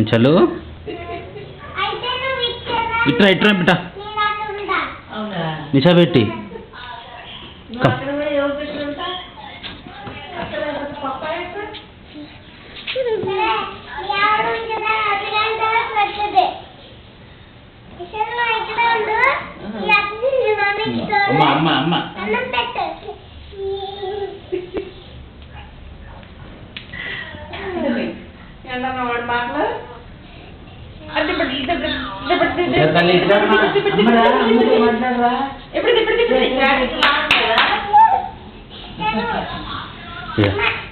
చలు ఇట్రా ఇట్రా బిడ్డ నిషా పెట్టి అమ్మ అమ్మ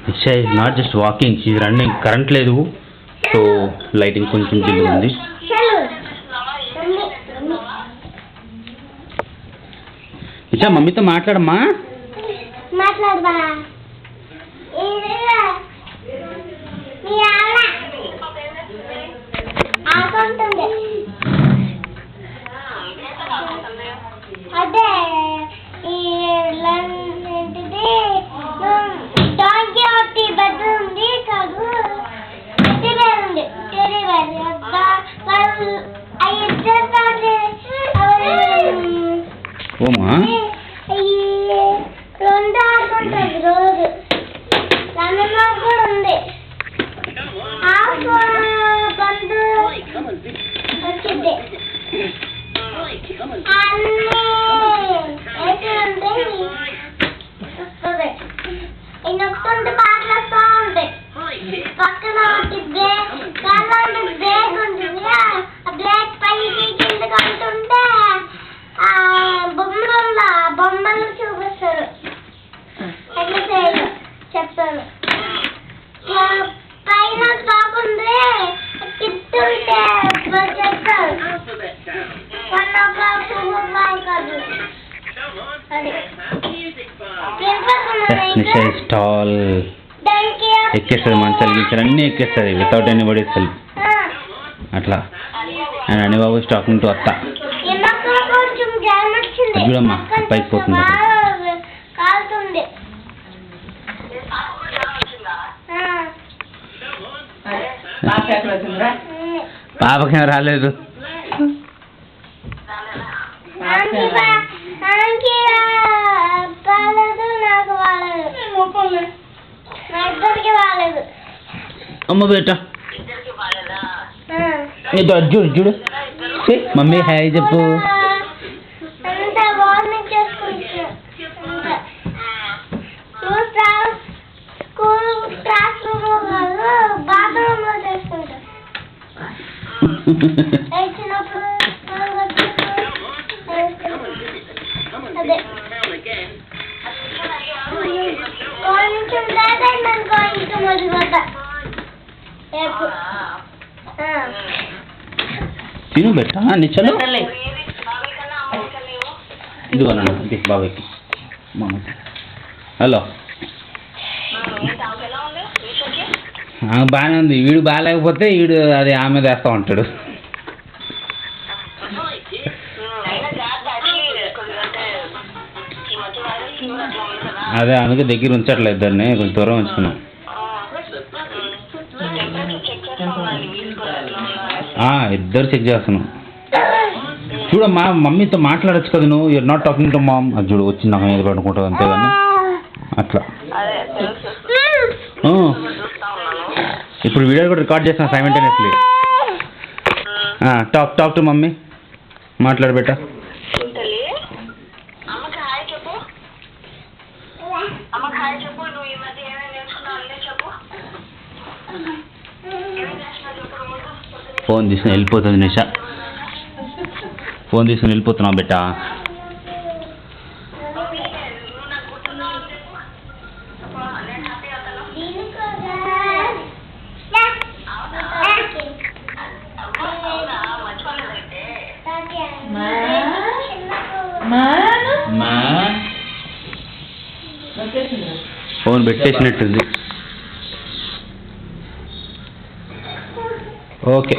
Isha is not just walking, she is running. Current లేదు, సో లైటింగ్ కొంచెం dim ఉంది. ఇషా మమ్మీతో మాట్లాడమ్మా. మాట్లాడబా. అదే ఈ ఏంటిది డాంకీ ఒకటి బెటర్ ఉంది కాదు టెలివేర్ ఉంది టెలివేర్ వాళ్ళు రెండు ఆడుకుంటుంది రోజు రన్నమ్మ కూడా ఉంది బంధు వచ్చింది నొక్కుంటే పాటలు వస్తూ ఉంటాయి పక్కన బ్రేక్ ఉంటుంది ఆ బ్రేక్ పైకి కిందకి అంటుంటే ఆ బొమ్మలు చూపిస్తారు ఎట్లా చేయాలి చెప్తాను పైన స్టాక్ ఉంది తిప్పుతుంటే చెప్తారు 1 o'clock 2 o'clock కాదు స్టాల్ ఎక్కేస్తుంది మంచాలు గించాలు అన్నీ ఎక్కేస్తుంది వితౌట్ ఎనీబడీ హెల్ప్ అట్లా అండ్ అనిబాబు స్టాకింగ్ టు అత్త చూడమ్మా పైకి పోతుంది పాపకేం రాలేదు అమ్మ బేట చూడు చూడు మమ్మీ హాయ్ చెప్పు తిను బెట్ట నిచ్చలు ఇదిగోనా ఇది బాబాయ్కి హలో బాగానే ఉంది వీడు బాగాలేకపోతే వీడు అది ఆమె వేస్తూ ఉంటాడు అదే అందుకే దగ్గర ఉంచట్లేదు ఇద్దరిని కొంచెం దూరం ఉంచుకున్నాం ఇద్దరు చెక్ చేస్తున్నాం చూడమ్మా మమ్మీతో మాట్లాడచ్చు కదా నువ్వు you are not talking to mom అది చూడు వచ్చి నాకు మీద పడుకుంటుంది అంతే కానీ అట్లా ఇప్పుడు వీడియో కూడా రికార్డ్ చేస్తాను సైమల్టేనియస్లీ టాక్ టు మమ్మీ మాట్లాడు బెట్ట ఫోన్ తీసుకుని వెళ్ళిపోతుంది నిషా ఫోన్ తీసుకుని వెళ్ళిపోతున్నావు బెట్ట ఫోన్ పెట్టేసినట్టుంది ఓకే